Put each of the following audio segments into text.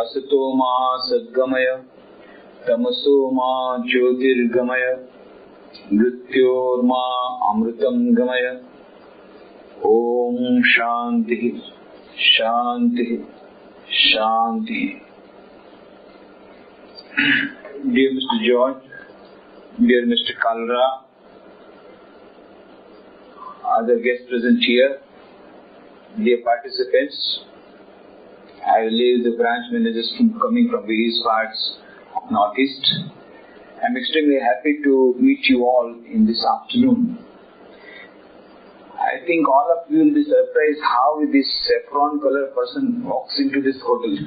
Asato ma sadgamaya tamaso ma jyotirgamaya mrityor ma amritam gamaya. Om Shanti Shanti Shanti. Dear Mr. George, dear Mr. Kalra, other guests present here, dear participants, I believe the branch managers coming from various parts of Northeast. I am extremely happy to meet you all in this afternoon. I think all of you will be surprised how this saffron color person walks into this hotel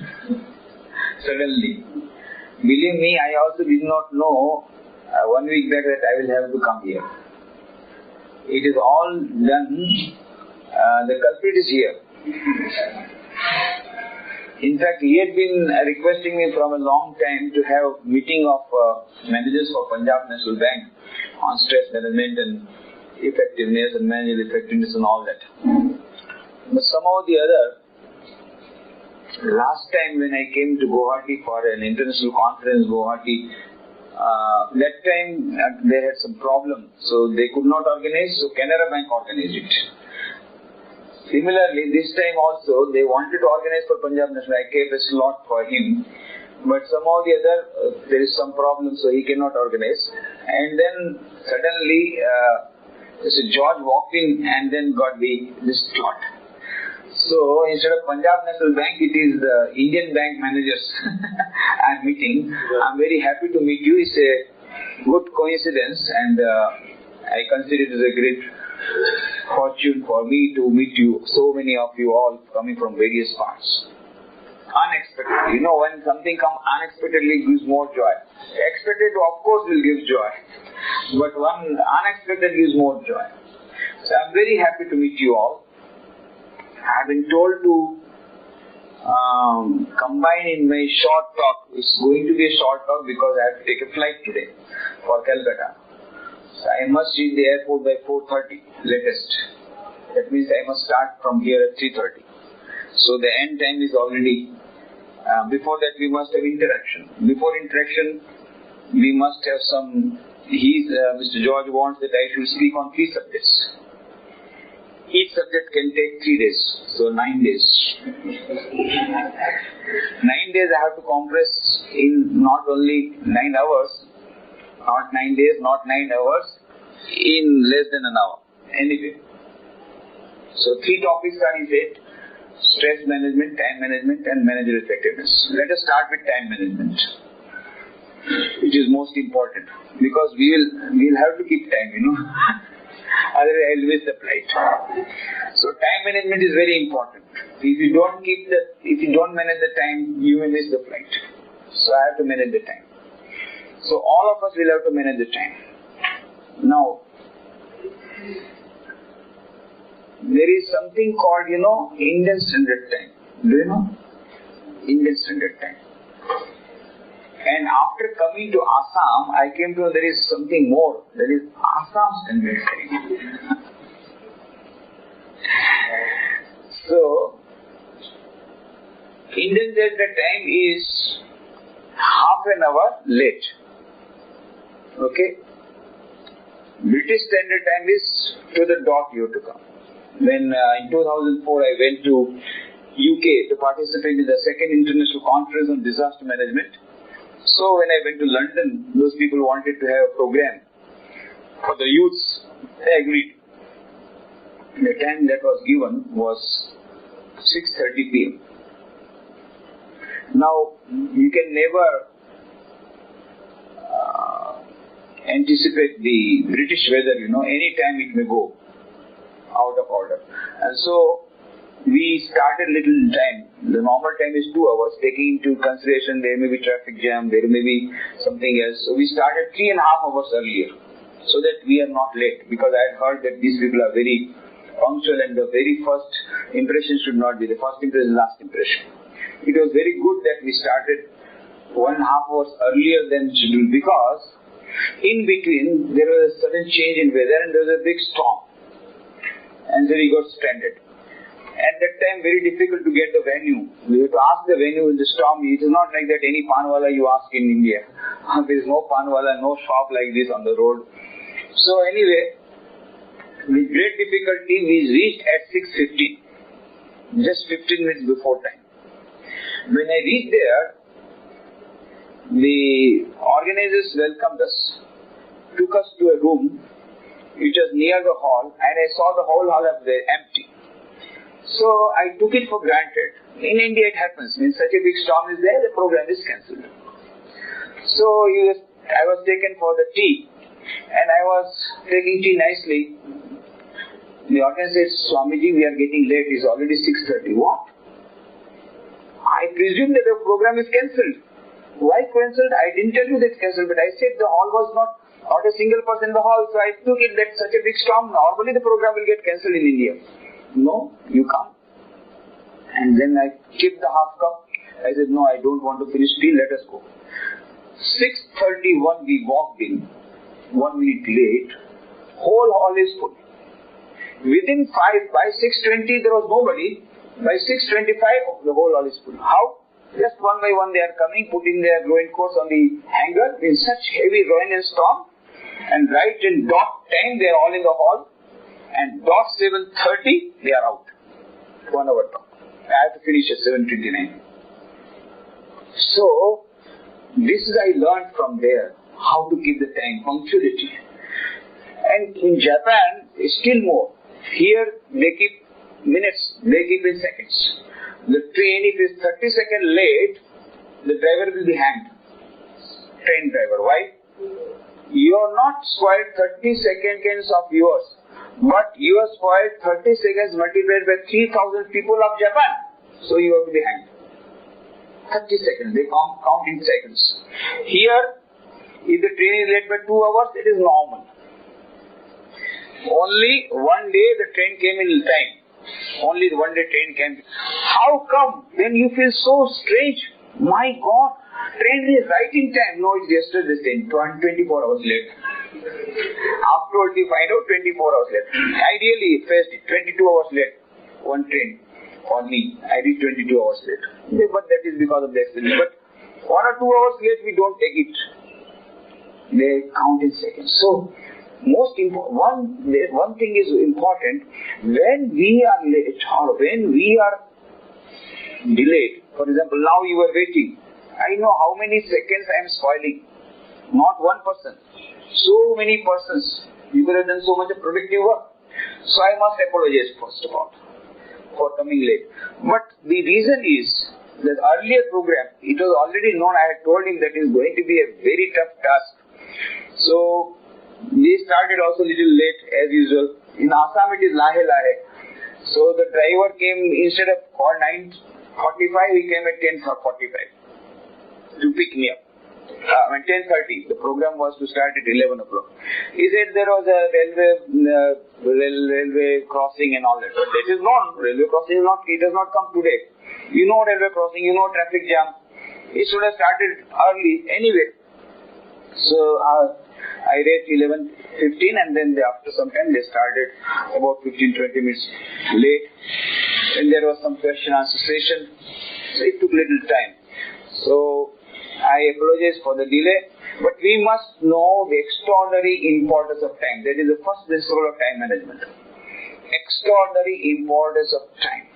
suddenly. Believe me, I also did not know 1 week back that I will have to come here. It is all done. The culprit is here. In fact, he had been requesting me from a long time to have meeting of managers for Punjab National Bank on stress management and effectiveness and managerial effectiveness and all that. But somehow or the other, last time when I came to Guwahati for an international conference, that time they had some problem, so they could not organize, so Canara Bank organized it. Similarly, this time also they wanted to organize for Punjab National. I gave a slot for him, but somehow or the other there is some problem, so he cannot organize. And then suddenly Mr. George walked in and then got this slot. So instead of Punjab National Bank, it is the Indian Bank managers I am meeting. I am very happy to meet you. It's a good coincidence, and I consider it as a great fortune for me to meet you, so many of you all coming from various parts. Unexpectedly. When something comes unexpectedly, gives more joy. Expected, of course, will give joy. But one unexpected gives more joy. So I am very happy to meet you all. I have been told to combine in my short talk. It's going to be a short talk because I have to take a flight today for Calcutta. So I must reach the airport by 4:30 latest. That means I must start from here at 3:30. So the end time is already. Before that we must have interaction. Before interaction we must have some. Mr. George wants that I should speak on 3 subjects. Each subject can take 3 days, so 9 days. 9 days I have to compress in not only 9 hours, not 9 days, not 9 hours, in less than an hour. Anyway. So 3 topics are in it: stress management, time management and managerial effectiveness. Let us start with time management, which is most important, because we will have to keep time, otherwise I will miss the flight. So time management is very important. If you don't manage the time, you may miss the flight. So I have to manage the time. So all of us will have to manage the time. Now, there is something called, Indian Standard Time. Do you know? Indian Standard Time. And after coming to Assam, I came to know there is something more. There is Assam Standard Time. So, Indian Standard Time is half an hour late. Okay? British Standard Time is to the dot you have to come. When in 2004 I went to UK to participate in the second international conference on disaster management. So when I went to London, those people wanted to have a program for the youths. I agreed. The time that was given was 6:30 p.m. Now, you can never anticipate the British weather, any time it may go out of order. And so, we started little time. The normal time is 2 hours, taking into consideration there may be traffic jam, there may be something else. So, we started 3.5 hours earlier, so that we are not late, because I had heard that these people are very punctual and the very first impression should not be the first impression, last impression. It was very good that we started 1.5 hours earlier than scheduled, because in between there was a sudden change in weather and there was a big storm, and so we got stranded. At that time, very difficult to get the venue. We have to ask the venue in the storm. It is not like that any panwala you ask in India. There is no panwala, no shop like this on the road. So anyway, with great difficulty, we reached at 6:15, just 15 minutes before time. When I reached there, the organizers welcomed us, took us to a room which was near the hall, and I saw the whole hall up there empty. So I took it for granted. In India it happens. When such a big storm is there, the program is cancelled. So I was taken for the tea, and I was taking tea nicely. The organizer said, Swamiji, we are getting late. It's already 6:30. What? I presume that the program is cancelled. Why cancelled? I didn't tell you that it's cancelled, but I said the hall was not a single person in the hall, so I took it that such a big storm, normally the program will get cancelled in India. No, you come. And then I kept the half cup. I said, no, I don't want to finish tea, let us go. 6:31 we walked in, 1 minute late, whole hall is full. Within 5, by 6:20 there was nobody, by 6:25 the whole hall is full. How? Just one by one they are coming, putting their raincoats on the hanger in such heavy rain and storm, and right in dot time they are all in the hall, and dot 7:30 they are out. 1 hour talk. I have to finish at 7:29. So this is I learned from there how to keep the time, punctuality. And in Japan still more. Here they keep minutes, they keep in seconds. The train, if it is 30 seconds late, the driver will be hanged. Train driver. Why? You are not spoiled 30 seconds of yours, but you are spoiled 30 seconds multiplied by 3,000 people of Japan. So you have to be hanged. 30 seconds, they count in seconds. Here, if the train is late by 2 hours, it is normal. Only one day the train came in time. Only one day train came. How come? Then you feel so strange. My God, train is right in time. No, it's yesterday's train, 24 hours late. Afterwards you find out 24 hours late. I really faced it, 22 hours late. One train for me. I reached 22 hours late. But that is because of the accident. But 1 or 2 hours late we don't take it. They count in seconds. So, most important, one thing is important, when we are late or when we are delayed, for example, now you are waiting, I know how many seconds I am spoiling. Not one person, so many persons. You could have done so much of productive work. So I must apologize first of all for coming late. But the reason is that earlier program, it was already known, I had told him that it is going to be a very tough task. So we started also little late as usual. In Assam it is lahe lahe. So the driver came, instead of 9:45, he came at 10:45 to pick me up. 10:30. The program was to start at 11 o'clock. He said there was a railway crossing and all that. But that is not, railway crossing is not, it has not come today. You know railway crossing, you know traffic jam. It should have started early anyway. So I reached 11:15 and then after some time they started about 15-20 minutes late. And there was some question answer session. So it took little time. So I apologize for the delay. But we must know the extraordinary importance of time. That is the first principle of time management. Extraordinary importance of time.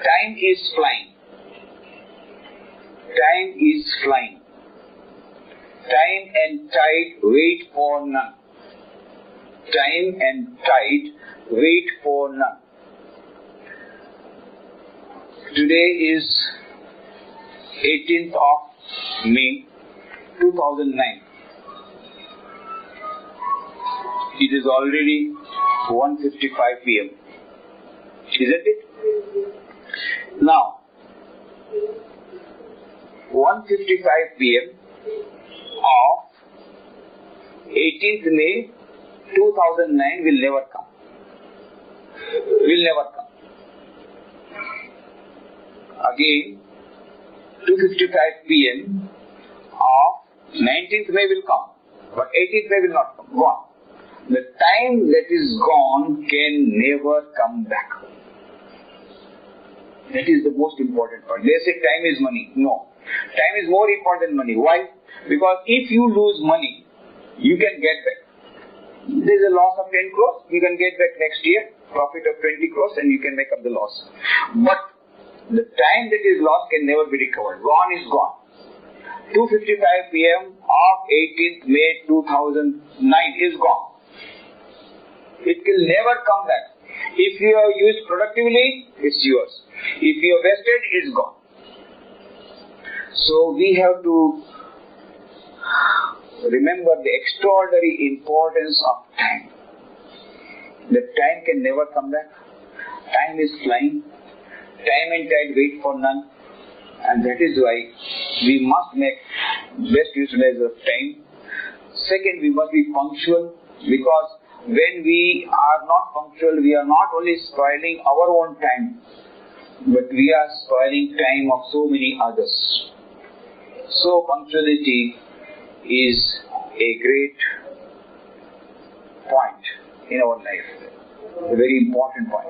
Time is flying. Time is flying. Time and tide wait for none. Time and tide wait for none. Today is 18th of May 2009. It is already 1:55 p.m. Isn't it? Now, 1:55 p.m. of 18th May 2009 will never come. Will never come. Again, 2:55 p.m. of 19th May will come, but 18th May will not come. Gone. The time that is gone can never come back. That is the most important point. They say time is money. No. Time is more important than money. Why? Because if you lose money, you can get back. There is a loss of 10 crores, you can get back next year, profit of 20 crores and you can make up the loss. But the time that is lost can never be recovered. Gone is gone. 2:55 p.m. of 18th May 2009 is gone. It will never come back. If you have used productively, it's yours. If you have wasted, it's gone. So we have to remember the extraordinary importance of time. The time can never come back. Time is flying. Time and tide wait for none. And that is why we must make best use of time. Second, we must be punctual, because when we are not punctual, we are not only spoiling our own time, but we are spoiling time of so many others. So punctuality is a great point in our life, a very important point.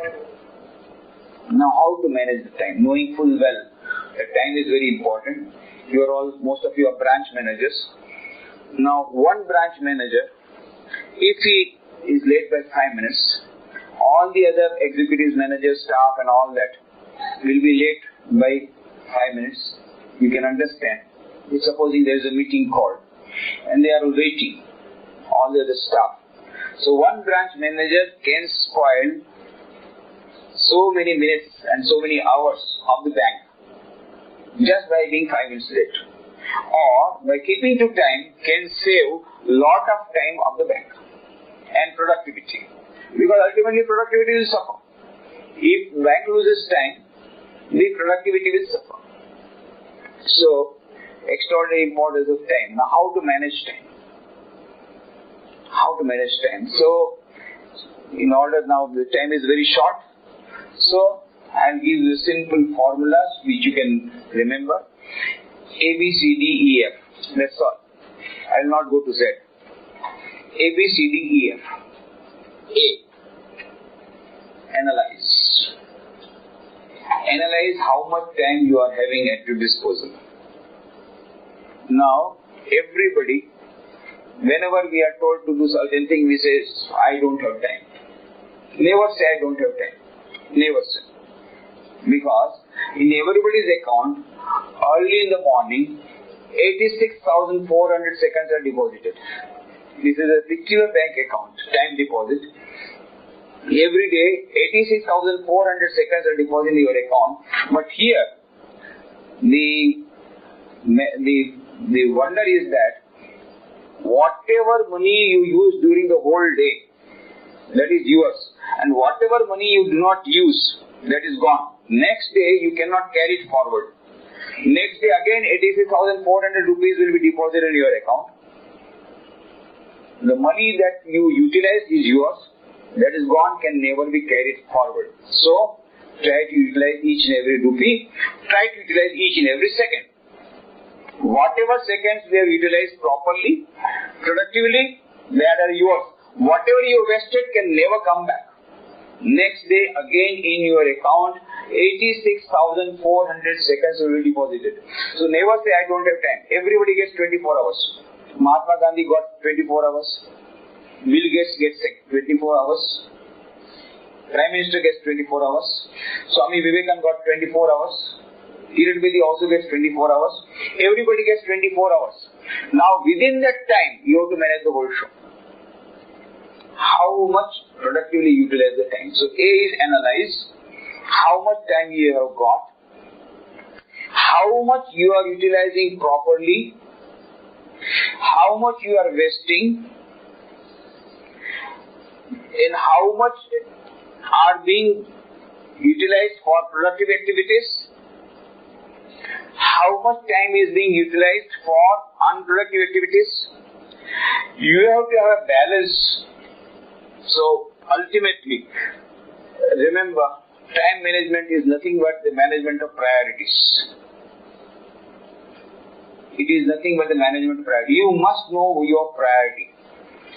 Now, how to manage the time? Knowing full well that time is very important. Most of you are branch managers. Now, one branch manager, if he is late by 5 minutes, all the other executives, managers, staff and all that will be late by 5 minutes. You can understand. Supposing there is a meeting called and they are waiting, all the other staff. So one branch manager can spoil so many minutes and so many hours of the bank just by being 5 minutes late. Or by keeping to time can save lot of time of the bank and productivity. Because ultimately productivity will suffer. If bank loses time, the productivity will suffer. So, extraordinary importance of time. Now, how to manage time? How to manage time? So, in order now, the time is very short. So, I'll give you simple formulas which you can remember. A, B, C, D, E, F. That's all. I will not go to Z. A, B, C, D, E, F. A. Analyze. Analyze how much time you are having at your disposal. Now, everybody, whenever we are told to do certain thing, we say, I don't have time. Never say I don't have time. Never say. Because in everybody's account, early in the morning, 86,400 seconds are deposited. This is a secure bank account, time deposit. Every day, 86,400 seconds are deposited in your account. But here, the wonder is that whatever money you use during the whole day, that is yours. And whatever money you do not use, that is gone. Next day, you cannot carry it forward. Next day, again, 86,400 rupees will be deposited in your account. The money that you utilize is yours. That is gone, can never be carried forward. So, try to utilize each and every rupee. Try to utilize each and every second. Whatever seconds we have utilized properly, productively, that are yours. Whatever you wasted can never come back. Next day, again in your account, 86,400 seconds will be deposited. So never say I don't have time. Everybody gets 24 hours. Mahatma Gandhi got 24 hours. Bill Gates gets 24 hours. Prime Minister gets 24 hours. Swami Vivekananda got 24 hours. Kiran Bedi also gets 24 hours. Everybody gets 24 hours. Now within that time, you have to manage the whole show. How much productively utilize the time? So A is analyze how much time you have got, how much you are utilizing properly, how much you are wasting, and how much are being utilized for productive activities, how much time is being utilized for unproductive activities. You have to have a balance. So, ultimately, remember, time management is nothing but the management of priorities. It is nothing but the management of priority. You must know your priority.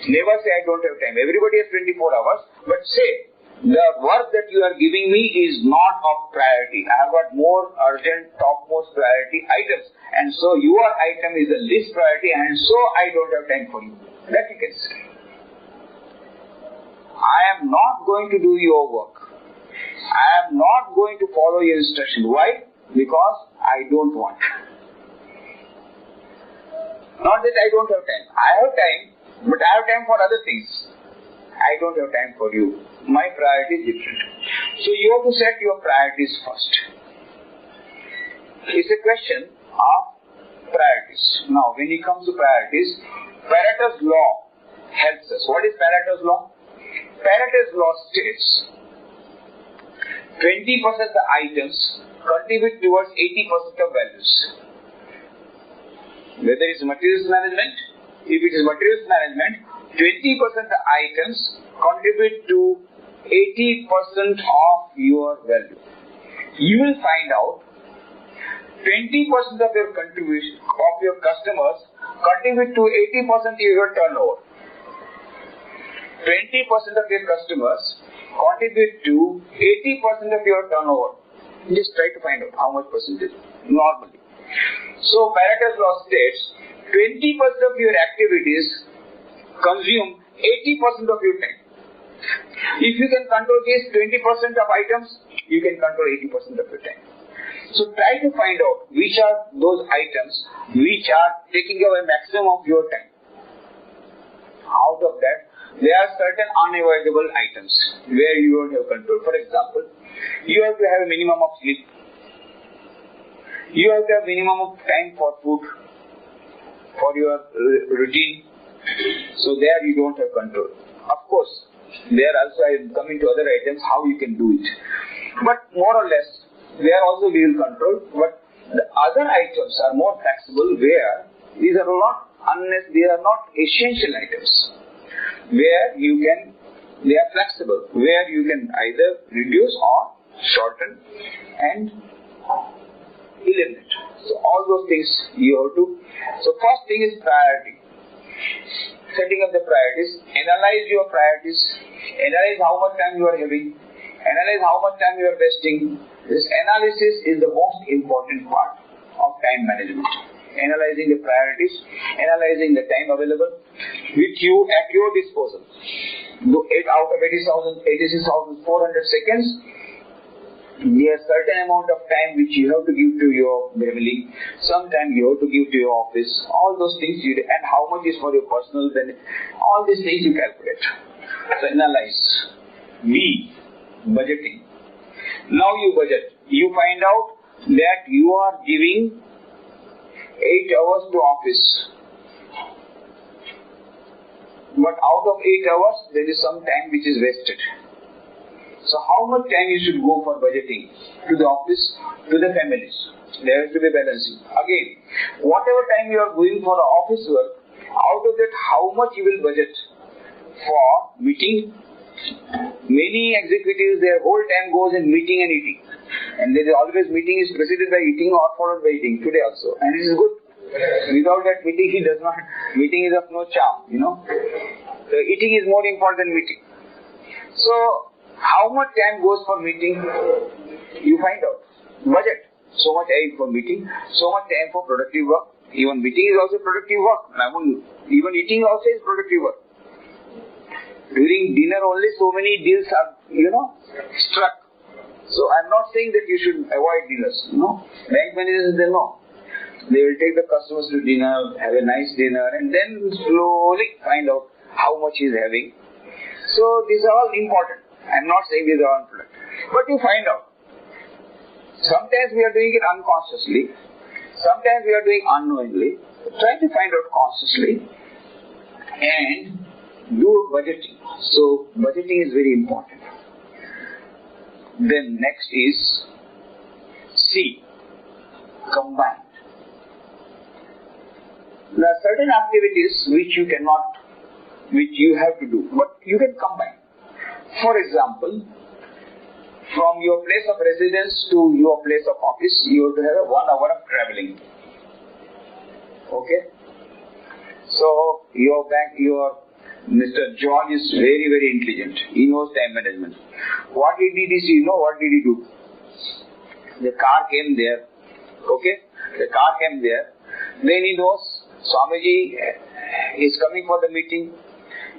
Never say I don't have time. Everybody has 24 hours, but say the work that you are giving me is not of priority. I have got more urgent, topmost priority items, and so your item is the least priority, and so I don't have time for you. That you can say. I am not going to do your work. I am not going to follow your instruction. Why? Because I don't want. Not that I don't have time. I have time, but I have time for other things. I don't have time for you. My priority is different. So you have to set your priorities first. It's a question of priorities. Now, when it comes to priorities, Pareto's law helps us. What is Pareto's law? Pareto's law states 20% of the items contribute towards 80% of values. Whether it's materials management, if it is materials management, 20% of the items contribute to 80% of your value. You will find out 20% of your contribution of your customers contribute to 80% of your turnover. 20% of your customers contribute to 80% of your turnover. Just try to find out how much percentage normally. So Pareto's law states 20% of your activities consume 80% of your time. If you can control these 20% of items, you can control 80% of your time. So try to find out which are those items which are taking away maximum of your time. Out of that, there are certain unavoidable items where you don't have control. For example, you have to have a minimum of sleep. You have to have minimum of time for food, for your routine. So there you don't have control. Of course, there also I am coming to other items how you can do it. But more or less, there also we will control. But the other items are more flexible where these are not unless they are not essential items. Where you can, they are flexible, where you can either reduce or shorten and eliminate. So all those things you have to. So first thing is priority. Setting up the priorities. Analyze your priorities. Analyze how much time you are having. Analyze how much time you are wasting. This analysis is the most important part of time management. Analyzing the priorities, analyzing the time available with you at your disposal. Do 8 out of 86,400 seconds. There's a certain amount of time which you have to give to your family. Sometimes you have to give to your office. All those things you do. And how much is for your personal benefit. All these things you calculate. So analyze. B. Budgeting. Now you budget. You find out that you are giving 8 hours to office. But out of 8 hours, there is some time which is wasted. So how much time you should go for budgeting to the office, to the families? There has to be balancing. Again, whatever time you are going for office work, out of that how much you will budget for meeting. Many executives, their whole time goes in meeting and eating. And there is always meeting is preceded by eating or followed by eating. Today also. And it is good. Without that meeting, meeting is of no charm, So eating is more important than meeting. So, how much time goes for meeting? You find out. Budget. So much time for meeting, so much time for productive work. Even meeting is also productive work. Even eating also is productive work. During dinner only so many deals are, struck. So I'm not saying that you should avoid dinners. Bank managers, they know. They will take the customers to dinner, have a nice dinner, and then slowly find out how much he's having. So these are all important. I'm not saying these are unproductive. But you find out. Sometimes we are doing it unconsciously. Sometimes we are doing unknowingly. Try to find out consciously and do budgeting. So budgeting is very important. Then next is C. Combine. There are certain activities which you have to do, but you can combine. For example, from your place of residence to your place of office, you have to have 1 hour of traveling. Okay? So, your Mr. John is very, very intelligent. He knows time management. What he did is, what did he do? The car came there. Okay? The car came there. Then he knows Swamiji is coming for the meeting.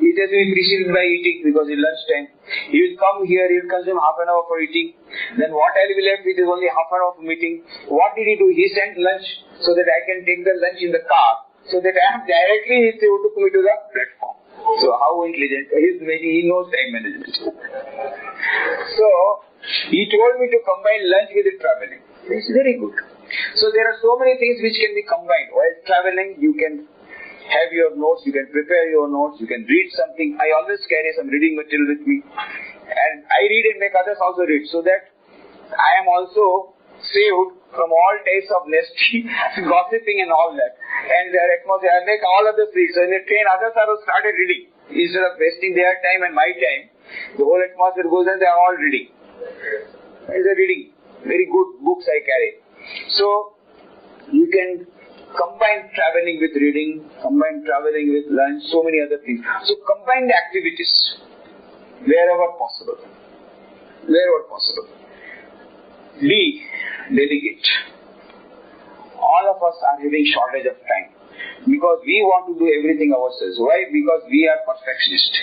It has to be preceded by eating because it's lunchtime. He will come here, he will consume half an hour for eating. Then what I will be left with is only half an hour for meeting. What did he do? He sent lunch so that I can take the lunch in the car. So that I am directly, he took me to the platform. So how intelligent. He knows time management. So he told me to combine lunch with the traveling. It's very good. So there are so many things which can be combined. While traveling, you can have your notes, you can prepare your notes, you can read something. I always carry some reading material with me. And I read and make others also read, so that I am also saved from all types of nasty gossiping and all that. And their atmosphere, I make all others read. So in the train, others are started reading. Instead of wasting their time and my time, the whole atmosphere goes and they are all reading. It's a reading. Very good books I carry. So, you can combine traveling with reading, combine traveling with lunch, so many other things. So combine the activities wherever possible. Wherever possible. D. Delegate. All of us are having shortage of time because we want to do everything ourselves. Why? Because we are perfectionists.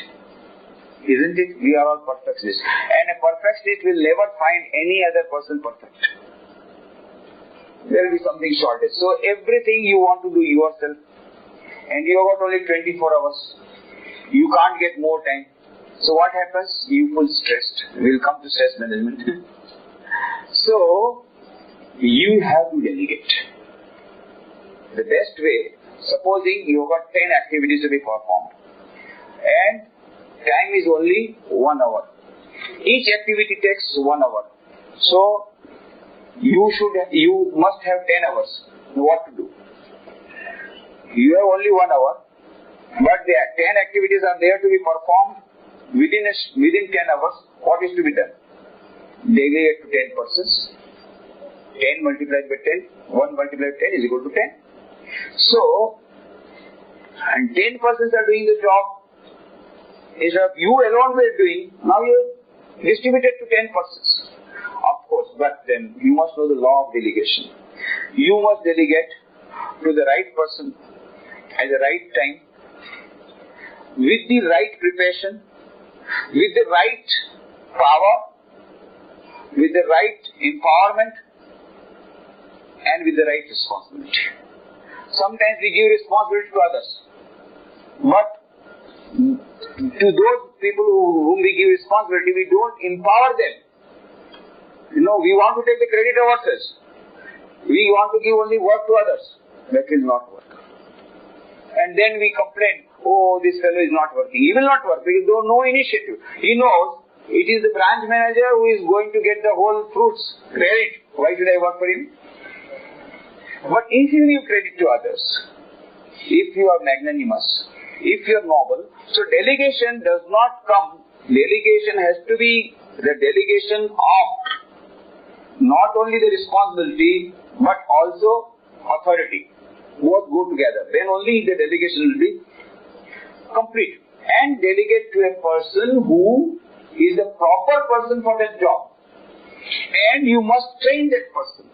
Isn't it? We are all perfectionists. And a perfectionist will never find any other person perfect. There will be something shortage. So everything you want to do yourself, and you have got only 24 hours. You can't get more time. So what happens? You feel stressed. We'll come to stress management. So you have to delegate. The best way, supposing you have got 10 activities to be performed, and time is only 1 hour. Each activity takes 1 hour. So you must have 10 hours. What to do? You have only 1 hour, but the 10 activities are there to be performed within 10 hours. What is to be done? Delegate to 10 persons. 10 multiplied by 10, 1 multiplied by 10 is equal to 10. So, and 10 persons are doing the job. Instead of you alone were doing, now you have distributed to 10 persons. Of course, but then you must know the law of delegation. You must delegate to the right person at the right time, with the right preparation, with the right power, with the right empowerment, and with the right responsibility. Sometimes we give responsibility to others, but to those people whom we give responsibility, we don't empower them. We want to take the credit ourselves. We want to give only work to others. That will not work. And then we complain, oh, this fellow is not working. He will not work because there is no initiative. He knows it is the branch manager who is going to get the whole fruits credit. Why should I work for him? But if you give credit to others, if you are magnanimous, if you are noble, so delegation does not come. Delegation has to be the delegation of not only the responsibility, but also authority. Both go together. Then only the delegation will be complete. And delegate to a person who is the proper person for that job. And you must train that person.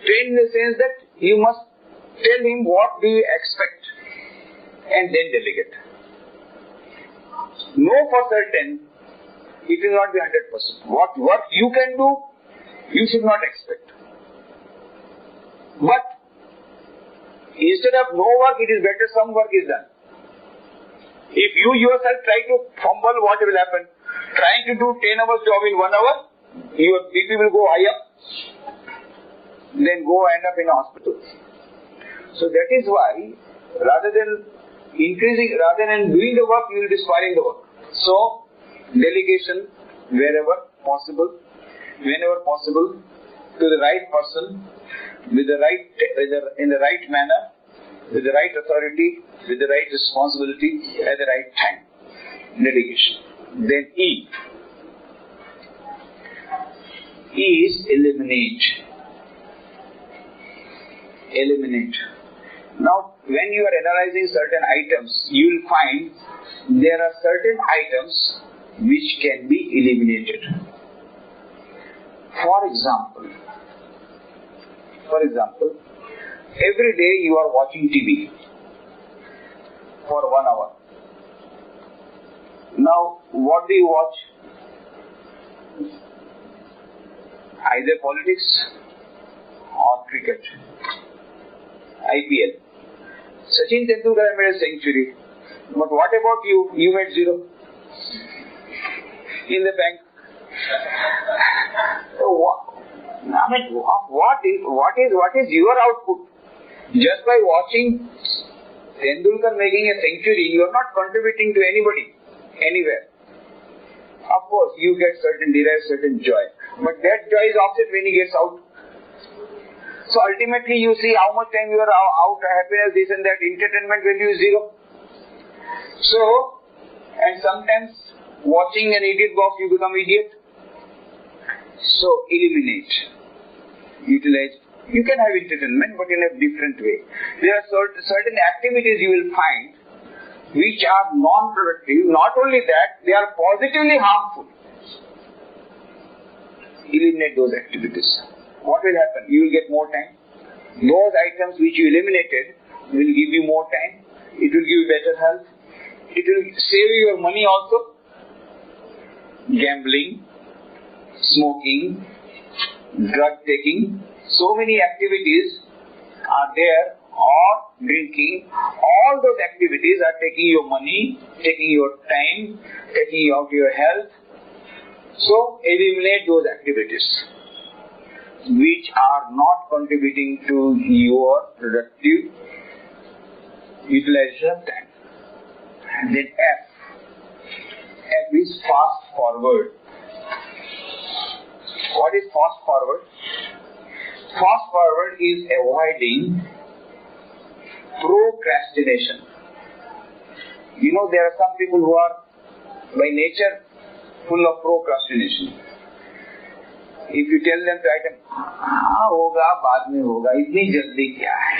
Train in the sense that you must tell him what do you expect, and then delegate. Know for certain it will not be 100%. What work you can do, you should not expect. But instead of no work, it is better some work is done. If you yourself try to fumble, what will happen? Trying to do 10 hours job in 1 hour, your BP will go high up, then go end up in a hospital. So that is why, rather than doing the work, you will be spoiling the work. So, delegation wherever possible, whenever possible, to the right person, with the right, in the right manner, with the right authority, with the right responsibility, at the right time. Delegation. Then E. E is eliminate. Eliminate. Now, when you are analyzing certain items, you will find there are certain items which can be eliminated. For example, every day you are watching TV for 1 hour. Now, what do you watch? Either politics or cricket. IPL. Sachin Tendulkar made a century. But what about you? You made 0 in the bank. So what is your output? Just by watching Tendulkar making a century, you are not contributing to anybody, anywhere. Of course, you derive certain joy. But that joy is offset when he gets out. So ultimately you see how much time you are out, happiness, this and that, entertainment value is 0. So, and sometimes watching an idiot box you become idiot. So eliminate, utilize. You can have entertainment but in a different way. There are certain activities you will find which are non-productive. Not only that, they are positively harmful. Eliminate those activities. What will happen? You will get more time. Those items which you eliminated will give you more time. It will give you better health. It will save you your money also. Gambling, smoking, drug taking, so many activities are there, or drinking. All those activities are taking your money, taking your time, taking out your health. So eliminate those activities which are not contributing to your productive utilization of time. And then F. F is fast forward. What is fast forward? Fast forward is avoiding procrastination. You know, there are some people who are by nature full of procrastination. If you tell them to item, होगा बाद में होगा, इतनी जल्दी क्या है?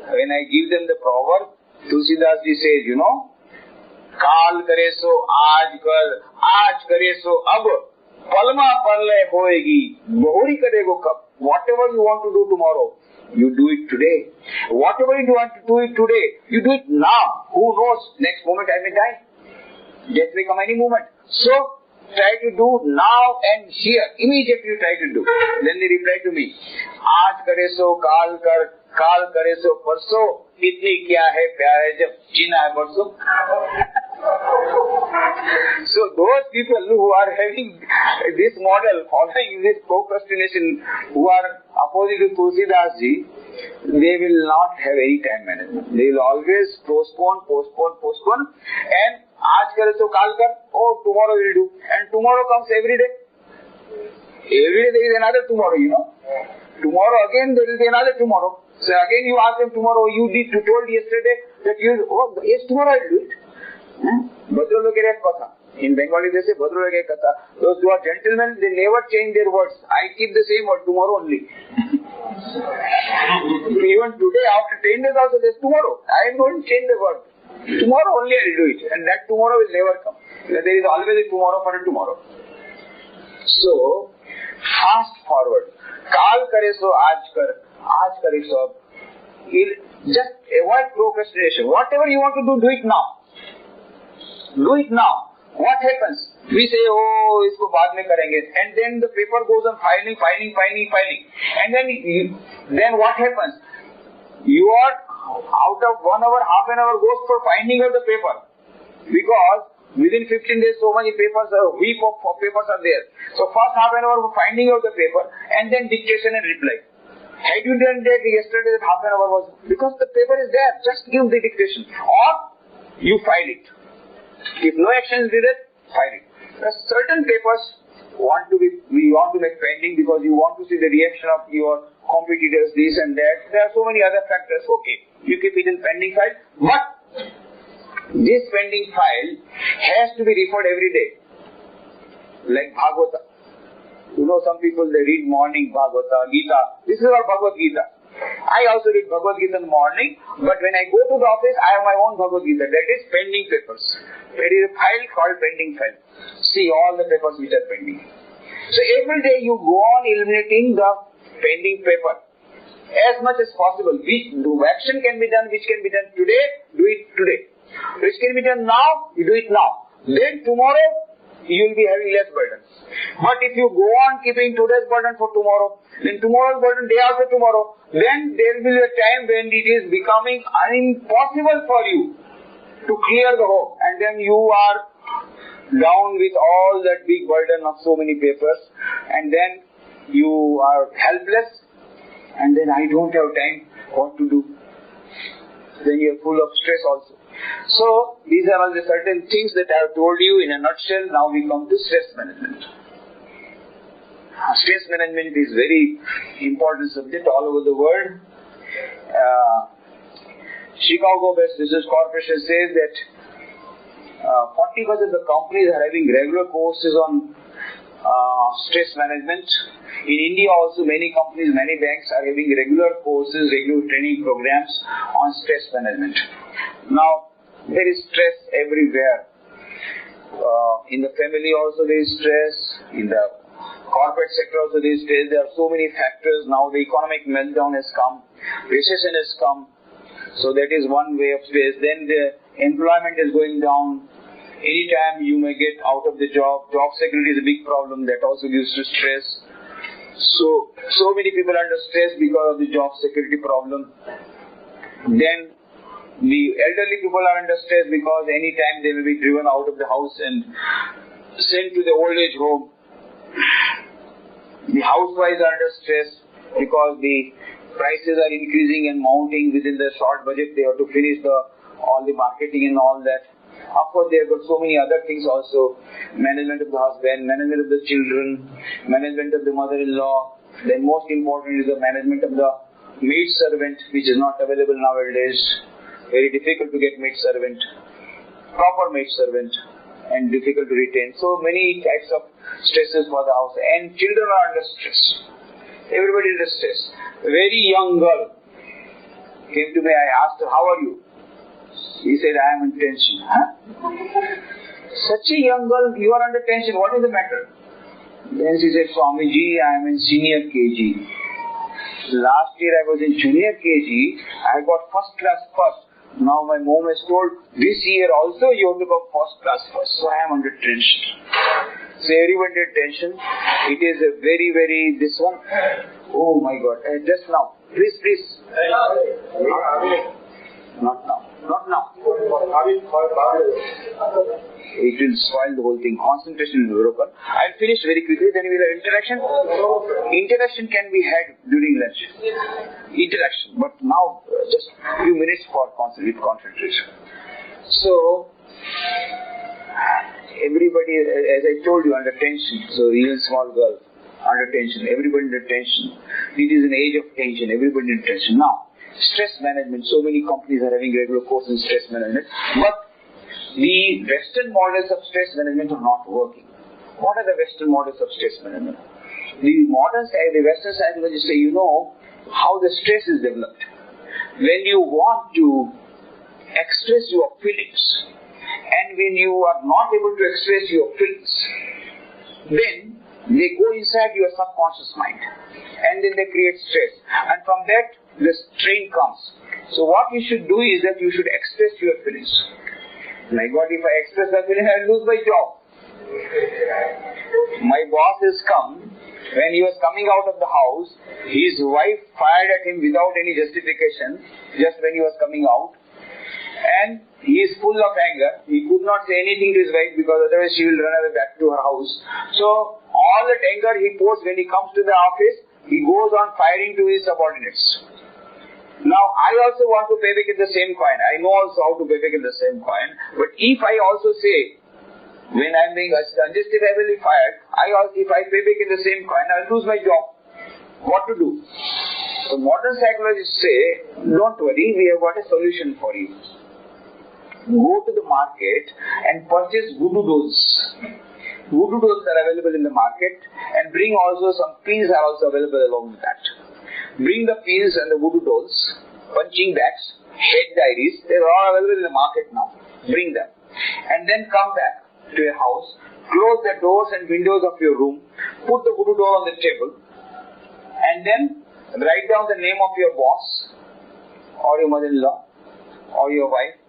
When I give them the proverb, Tulsidas ji says, you know, काल करे सो आज कर, आज करे सो अब, पलमा परले होएगी, बहुरी करेगो कब. Whatever you want to do tomorrow, you do it today. Whatever you want to do it today, you do it now. Who knows? Next moment I may die. Death may come any moment. So, try to do now and here. Immediately try to do. Then they reply to me, आज करे सो काल कर, काल करे सो परसों, इतनी क्या है प्यार है जब जीना है परसों. So those people who are having this model, following this procrastination, who are opposite to Tulsidas ji, they will not have any time management. They will always postpone, and आज करे तो काल कर, oh tomorrow will do, and tomorrow comes every day. Every day there is another tomorrow, you know. Tomorrow again there will be another tomorrow. So again you ask them tomorrow, you told yesterday that you, oh yes, tomorrow I will do it. Bhadraloker ek katha. In Bengali they say Bhadraloker ek katha. Those who are gentlemen, they never change their words. I keep the same word, tomorrow only. Even today, after 10 days also, there's tomorrow. I am going to change the word. Tomorrow only I will do it. And that tomorrow will never come. There is always a tomorrow for a tomorrow. So, fast forward. Kaal kare so aaj kare so ab. Just avoid procrastination. Whatever you want to do, do it now. Do it now. What happens? We say, oh, isko baad mein karenge. And then the paper goes on filing. And then what happens? You are out of 1 hour, half an hour goes for finding out the paper. Because within 15 days, so many papers, a heap of papers are there. So first half an hour for finding out the paper, and then dictation and reply. Had you done that yesterday, that half an hour was, because the paper is there, just give the dictation. Or you file it. If no action is needed, file it. There are certain papers we want to make pending because you want to see the reaction of your competitors, this and that. There are so many other factors. Okay, you keep it in pending file. But this pending file has to be referred every day. Like Bhagavata. You know, some people they read morning Bhagavata, Gita. This is our Bhagavad Gita. I also read Bhagavad Gita in the morning, but when I go to the office, I have my own Bhagavad Gita. That is pending papers. There is a file called pending file. See all the papers which are pending. So every day you go on eliminating the pending paper as much as possible. Which action can be done, which can be done today, do it today. Which can be done now, you do it now. Then tomorrow, you will be having less burden. But if you go on keeping today's burden for tomorrow, then tomorrow's burden day after tomorrow, then there will be a time when it is becoming impossible for you to clear the home. And then you are down with all that big burden of so many papers, and then you are helpless, and then I don't have time what to do. Then you are full of stress also. So, these are all the certain things that I have told you in a nutshell. Now we come to stress management. Stress management is very important subject all over the world. Chicago-based Business Corporation says that 40% of the companies are having regular courses on stress management. In India also many companies, many banks are having regular courses, regular training programs on stress management. Now, there is stress everywhere. In the family also there is stress. In the corporate sector also there is stress. There are so many factors. Now the economic meltdown has come. Recession has come. So that is one way of stress. Then the employment is going down. Anytime you may get out of the job. Job security is a big problem. That also gives to stress. So many people are under stress because of the job security problem. Then the elderly people are under stress because any time they may be driven out of the house and sent to the old age home. The housewives are under stress because the prices are increasing and mounting within the short budget. They have to finish all the marketing and all that. Of course, they have got so many other things also. Management of the husband, management of the children, management of the mother-in-law. Then most important is the management of the maid servant, which is not available nowadays. Very difficult to get maid servant, proper maid servant, and difficult to retain. So many types of stresses for the house. And children are under stress. Everybody is under stress. A very young girl came to me. I asked her, "How are you?" He said, "I am in tension." Huh? Such a young girl, you are under tension. What is the matter? Then she said, "Swamiji, I am in senior KG. Last year I was in junior KG. I got first class first. Now my mom has told, this year also you have to come first class first. So I am under tension." So everybody under tension. It is a very, very, this one. Oh my God. Just now. Please. Not now. It will spoil the whole thing. Concentration will be broken. I'll finish very quickly. Then we will have interaction. Interaction can be had during lunch. Interaction. But now, just a few minutes for concentration. So, everybody, as I told you, under tension. So, even small girl, under tension. Everybody under tension. It is an age of tension. Everybody under tension. Now, stress management. So many companies are having regular courses in stress management. But the Western models of stress management are not working. What are the Western models of stress management? The Western psychologists say, how the stress is developed. When you want to express your feelings, and when you are not able to express your feelings, then they go inside your subconscious mind, and then they create stress. And from that, the strain comes. So what you should do is that you should express your feelings. My God, if I express my feelings, I will lose my job. My boss has come. When he was coming out of the house, his wife fired at him without any justification, just when he was coming out. And he is full of anger. He could not say anything to his wife because otherwise she will run away back to her house. So all that anger he pours when he comes to the office, he goes on firing to his subordinates. Now, I also want to pay back in the same coin. I know also how to pay back in the same coin. But if I also say, when I am being unjustifiably fired, if I pay back in the same coin, I will lose my job. What to do? So modern psychologists say, don't worry, we have got a solution for you. Go to the market and purchase voodoo dolls. Voodoo dolls are available in the market, and bring also some pills are also available along with that. bring the pills and the voodoo dolls, punching bags, head diaries, they are all available in the market now. Bring them. And then come back to your house, close the doors and windows of your room, put the voodoo doll on the table, and then write down the name of your boss, or your mother-in-law, or your wife,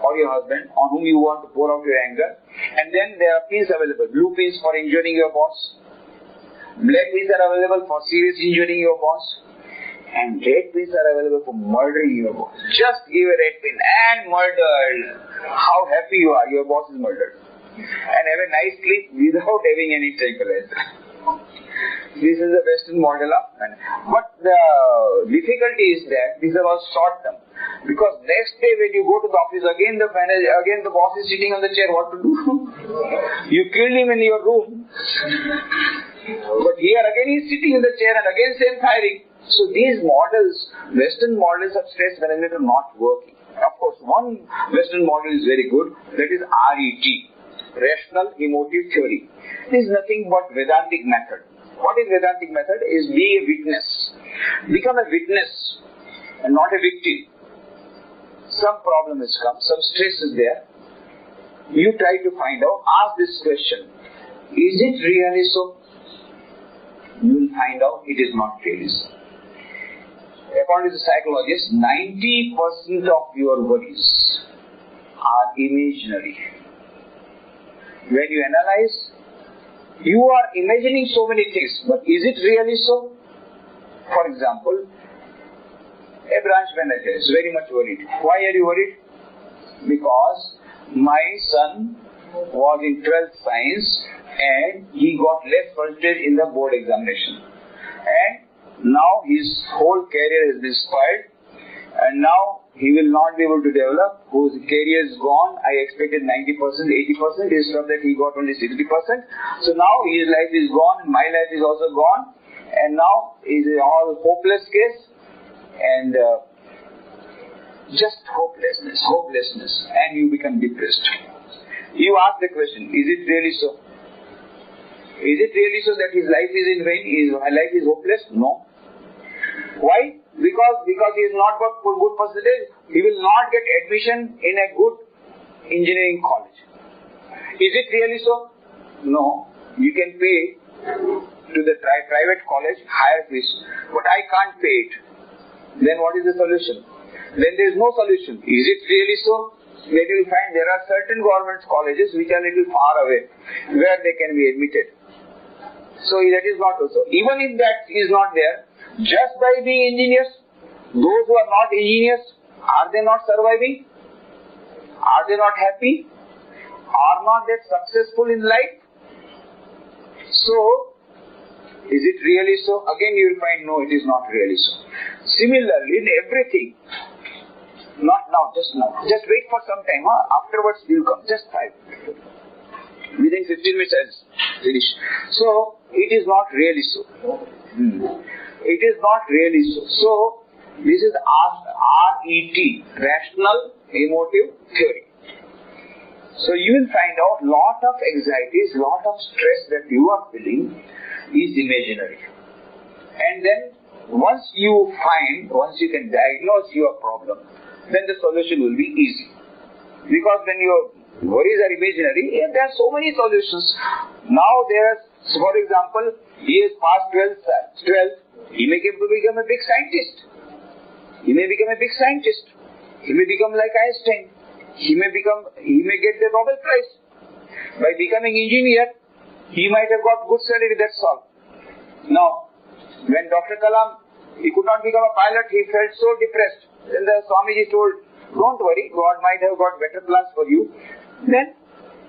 or your husband, on whom you want to pour out your anger. And then there are pills available. Blue pills for injuring your boss. Black pills are available for serious injuring your boss. And red pills are available for murdering your boss. Just give a red pill and murdered. How happy you are, your boss is murdered. And have a nice sleep without having any tranquilizer. This is the Western model of man. But the difficulty is that these are all short term. Because next day when you go to the office, again the boss is sitting on the chair, what to do? You killed him in your room. But here again he is sitting in the chair and again same firing. So these models, Western models of stress management are not working. Of course, one Western model is very good, that is RET, Rational Emotive Theory. This is nothing but Vedantic method. What is Vedantic method? Is be a witness. Become a witness and not a victim. Some problem has come, some stress is there. You try to find out, ask this question, is it really so? You will find out it is not really so. According to the psychologists, 90% of your worries are imaginary. When you analyze, you are imagining so many things, but is it really so? For example, a branch manager is very much worried. Why are you worried? Because my son was in 12th science and he got less percentage in the board examination. And now his whole career has been spoiled and now he will not be able to develop. Whose career is gone. I expected 90%, 80%. Instead of that he got only 60%. So now his life is gone, my life is also gone. And now is all hopeless case. And just hopelessness, and you become depressed. You ask the question, is it really so? Is it really so that his life is in vain? His life is hopeless? No. Why? Because he has not got good percentage, he will not get admission in a good engineering college. Is it really so? No. You can pay to the private college higher fees, but I can't pay it. Then what is the solution? Then there is no solution. Is it really so? Then you will find there are certain government colleges which are a little far away where they can be admitted. So that is not also. Even if that is not there, just by being engineers, those who are not engineers, are they not surviving? Are they not happy? Are not they successful in life? So, is it really so? Again you will find no, it is not really so. Similarly, in everything, not now, just now. Just wait for some time. Afterwards, you will come. Just 5 minutes. Within 15 minutes, I'll finish. So, it is not really so. It is not really so. So, this is RET, Rational Emotive Theory. So, you will find out lot of anxieties, lot of stress that you are feeling is imaginary. And then, once you can diagnose your problem, then the solution will be easy. Because when your worries are imaginary, there are so many solutions. Now for example, he has passed 12th, he may become a big scientist. He may become a big scientist. He may become like Einstein. He may get the Nobel Prize. By becoming engineer, he might have got good salary, that's all. Now, when Dr. Kalam, he could not become a pilot, he felt so depressed. Then the Swamiji told, don't worry, God might have got better plans for you. Then,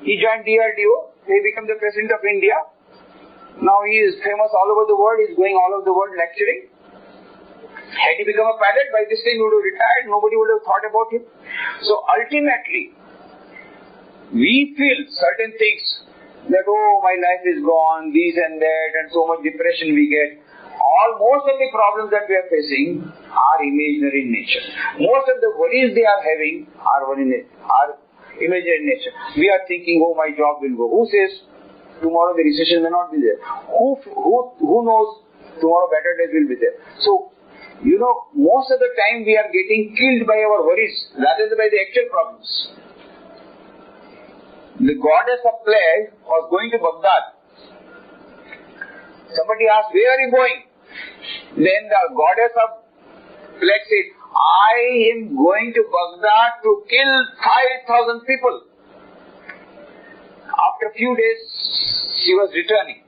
he joined DRDO, he became the President of India. Now he is famous all over the world, he is going all over the world lecturing. Had he become a pilot, by this time he would have retired, nobody would have thought about him. So ultimately, we feel certain things, that my life is gone, this and that, and so much depression we get. Most of the problems that we are facing are imaginary in nature. Most of the worries they are having are imaginary in nature. We are thinking, my job will go. Who says tomorrow the recession may not be there? Who knows tomorrow better days will be there? So, Most of the time we are getting killed by our worries rather than by the actual problems. The goddess of plague was going to Baghdad. Somebody asked, where are you going? Then the goddess of plague said, I am going to Baghdad to kill 5,000 people. After a few days, she was returning.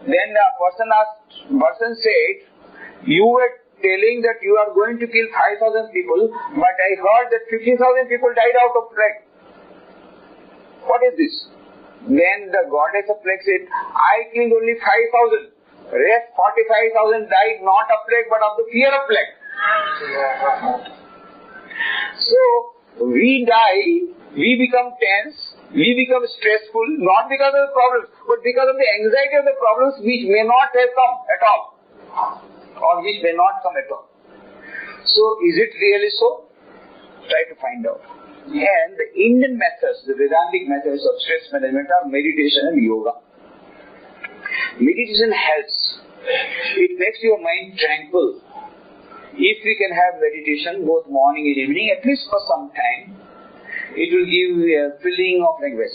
Then the person said, you were telling that you are going to kill 5,000 people, but I heard that 50,000 people died out of plague. What is this? Then the goddess of plague said, I killed only 5,000. Rest 45,000 died not of plague but of the fear of plague. So, we die, we become tense, we become stressful, not because of the problems, but because of the anxiety of the problems which may not have come at all, or which may not come at all. So, is it really so? Try to find out. And the Indian methods, the Vedantic methods of stress management are meditation and yoga. Meditation helps. It makes your mind tranquil. If we can have meditation both morning and evening, at least for some time, it will give a feeling of language.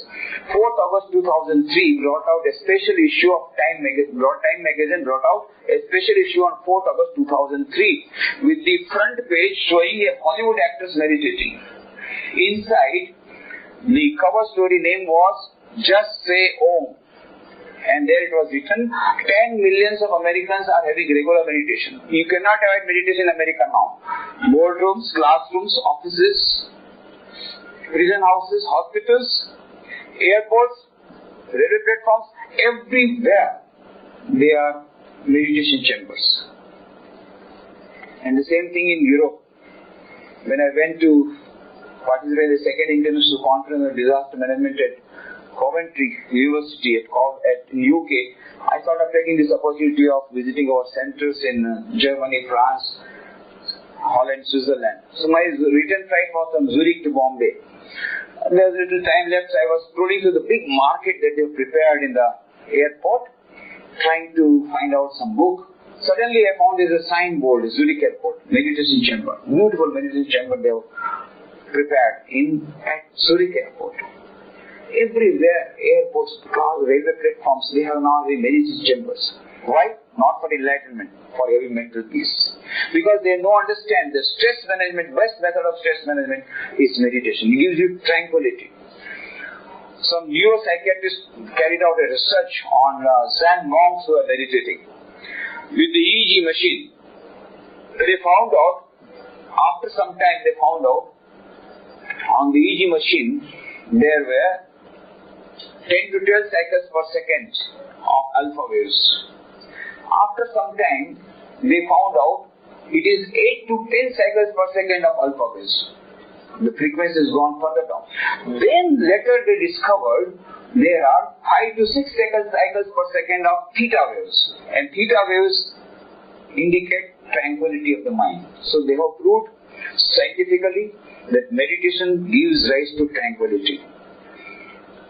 4th August 2003 brought out a special issue of Time magazine brought out a special issue on 4th August 2003 with the front page showing a Hollywood actress meditating. Inside, the cover story name was Just Say Om. And there it was written, 10 millions of Americans are having regular meditation. You cannot have meditation in America now. Boardrooms, classrooms, offices, prison houses, hospitals, airports, railway platforms, everywhere there are meditation chambers. And the same thing in Europe. When I went to participate in the second international conference on disaster management at Coventry University at UK, I thought of taking this opportunity of visiting our centers in Germany, France, Holland, Switzerland. So my return flight was from Zurich to Bombay. There was little time left, so I was scrolling through the big market that they have prepared in the airport, trying to find out some book. Suddenly I found there's a signboard, Zurich Airport, meditation chamber. Beautiful meditation chamber they have prepared at Zurich Airport. Everywhere, airports, cars, railway platforms, they have now the meditation chambers. Why? Not for enlightenment, for every mental peace. Because they understand the stress management, best method of stress management is meditation. It gives you tranquility. Some neuropsychiatrists carried out a research on Zen monks who are meditating. With the EEG machine, they found out, after some time they found out, on the EEG machine, there were 10 to 12 cycles per second of alpha waves. After some time, they found out it is 8 to 10 cycles per second of alpha waves. The frequency has gone further down. Then later they discovered there are 5 to 6 cycles per second of theta waves. And theta waves indicate tranquility of the mind. So they have proved scientifically that meditation gives rise to tranquility.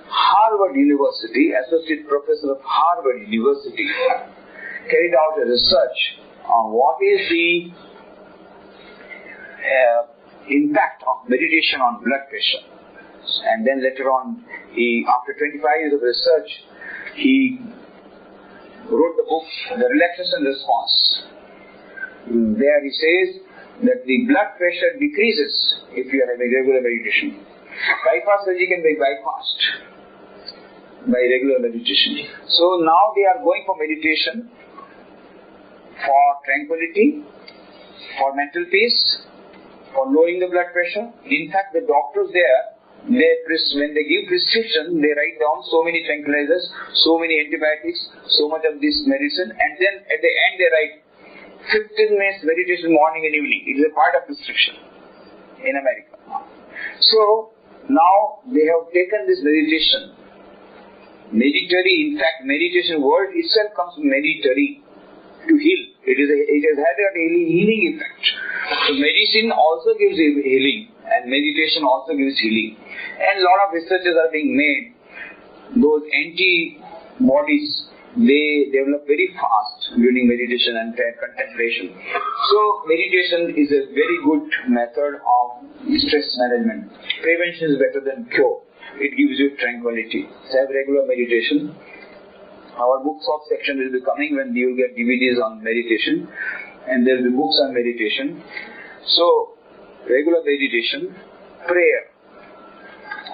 Harvard University, Associate Professor of Harvard University, carried out a research on what is the impact of meditation on blood pressure. And then later on, after 25 years of research, he wrote the book, The Relaxation Response. There he says that the blood pressure decreases if you are having regular meditation. Bypass surgery can be bypassed by regular meditation. So now they are going for meditation for tranquility, for mental peace, for lowering the blood pressure. In fact, the doctors there, when they give prescription, they write down so many tranquilizers, so many antibiotics, so much of this medicine, and then at the end they write 15 minutes meditation morning and evening. It is a part of prescription in America. So now they have taken this meditation. Meditary, in fact, meditation word itself comes from meditary, to heal. It has had a healing effect. So medicine also gives healing, and meditation also gives healing. And a lot of researches are being made. Those antibodies they develop very fast during meditation and contemplation. So meditation is a very good method of stress management. Prevention is better than cure. It gives you tranquility. So have regular meditation. Our book swap section will be coming when you will get DVDs on meditation, and there will be books on meditation. So regular meditation, prayer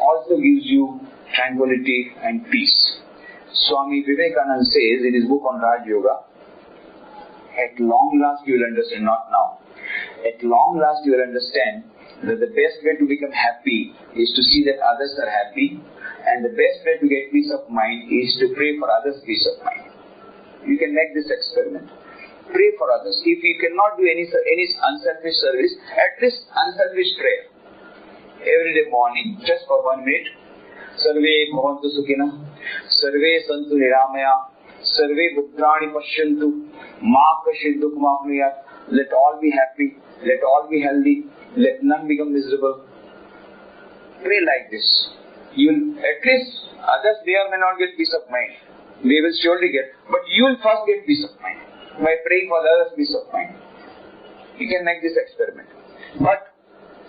also gives you tranquility and peace. Swami Vivekananda says in his book on Raj Yoga, at long last you will understand, not now. At long last you will understand that the best way to become happy is to see that others are happy, and the best way to get peace of mind is to pray for others' peace of mind. You can make this experiment. Pray for others. If you cannot do any unselfish service, at least unselfish prayer. Every day morning, just for 1 minute. Sarve bhavantu sukhina, sarve santu niramaya, sarve bhudrani pashyantu, ma kashid dukh mapniyat. Let all be happy, let all be healthy, let none become miserable. Pray like this. You'll, at least others may or may not get peace of mind. They will surely get, but you will first get peace of mind by praying for others' peace of mind. You can make this experiment. But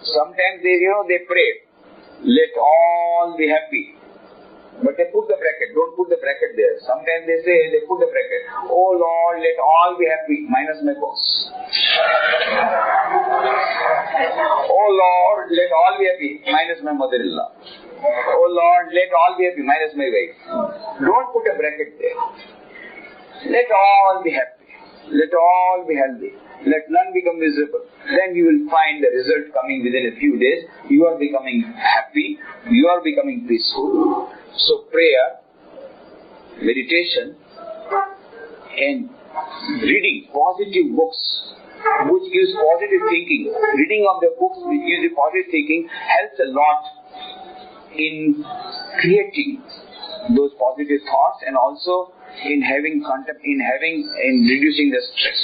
sometimes they pray, let all be happy. But they put the bracket, don't put the bracket there. Sometimes they say, they put the bracket, oh Lord, let all be happy, minus my boss. Oh Lord, let all be happy, minus my mother-in-law. Oh Lord, let all be happy, minus my wife. Don't put a bracket there. Let all be happy. Let all be healthy. Let none become miserable. Then you will find the result coming within a few days. You are becoming happy. You are becoming peaceful. So prayer, meditation, and reading positive books which gives positive thinking. Reading of the books which gives you positive thinking helps a lot in creating those positive thoughts, and also in having contempt, in reducing the stress.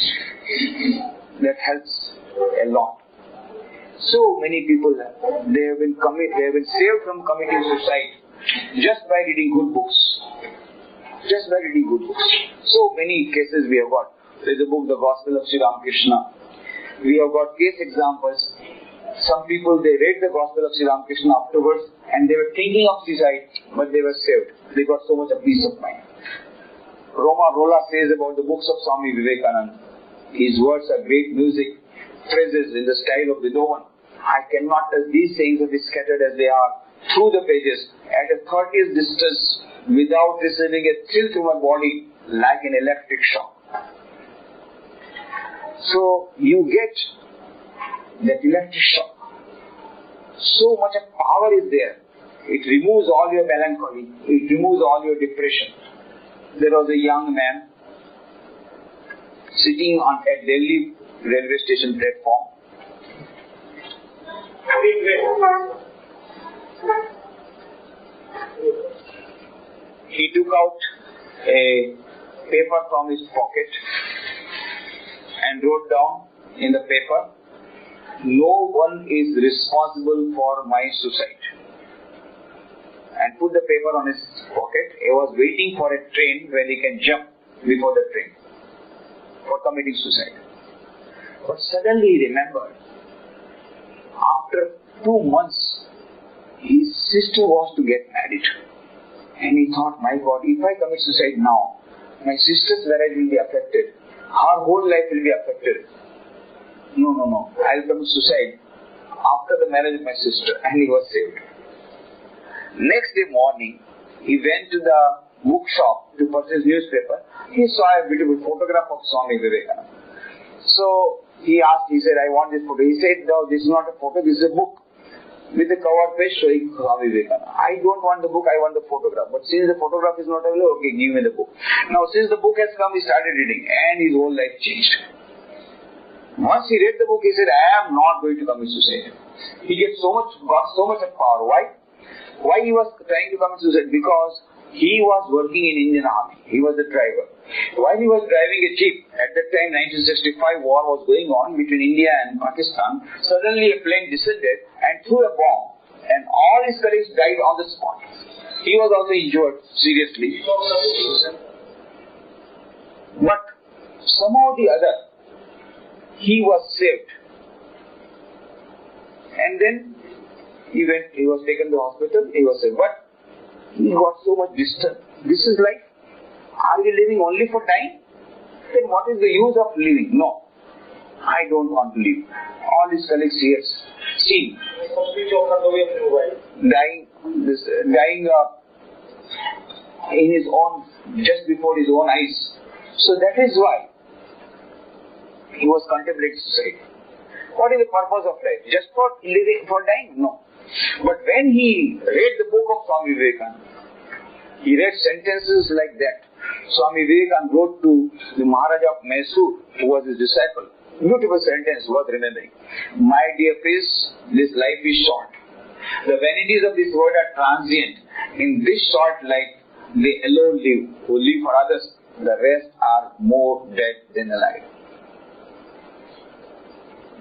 That helps a lot. So many people, they have been saved from committing suicide just by reading good books. Just by reading good books. So many cases we have got. There is a book, The Gospel of Sri Ramakrishna. We have got case examples. Some people, they read the Gospel of Sri Ramakrishna afterwards, and they were thinking of suicide, but they were saved. They got so much of peace of mind. Roma Rolla says about the books of Swami Vivekananda. His words are great music, phrases in the style of Beethoven. I cannot tell these sayings will be scattered as they are through the pages at a 30th distance without receiving a thrill to my body like an electric shock. So you get that electric shock. So much of power is there. It removes all your melancholy. It removes all your depression. There was a young man sitting on a Delhi railway station platform. He took out a paper from his pocket and wrote down in the paper, "No one is responsible for my suicide." And put the paper on his pocket. He was waiting for a train when he can jump before the train for committing suicide. But suddenly he remembered, after 2 months, his sister was to get married. And he thought, my God, if I commit suicide now, my sister's marriage will be affected. Her whole life will be affected. No. I'll commit suicide after the marriage of my sister. And he was saved. Next day morning, he went to the bookshop to purchase newspaper. He saw a beautiful photograph of Swami Vivekananda. So he said, I want this photo. He said, no, this is not a photo, this is a book with a cover page showing Swami Vivekananda. I don't want the book, I want the photograph. But since the photograph is not available, okay, give me the book. Now since the book has come, he started reading and his whole life changed. Once he read the book, he said, I am not going to commit suicide. He got so much of power. Why? Why he was trying to commit suicide? Because he was working in Indian Army. He was the driver. While he was driving a jeep, at that time 1965 war was going on between India and Pakistan, suddenly a plane descended and threw a bomb, and all his colleagues died on the spot. He was also injured seriously. But somehow or the other, he was saved. And then he was taken to the hospital, he was saved. But he got so much disturbed. This is life? Are we living only for dying? Then what is the use of living? No. I don't want to live. All his colleagues here see dying in his own, just before his own eyes. So that is why he was contemplating suicide. What is the purpose of life? Just for living, for dying? No. But when he read the book of Swami Vivekananda, he read sentences like that. Swami Vivekananda wrote to the Maharaja of Mysore, who was his disciple. Beautiful sentence worth remembering. My dear priest, this life is short. The vanities of this world are transient. In this short life, they alone live, who live for others. The rest are more dead than alive.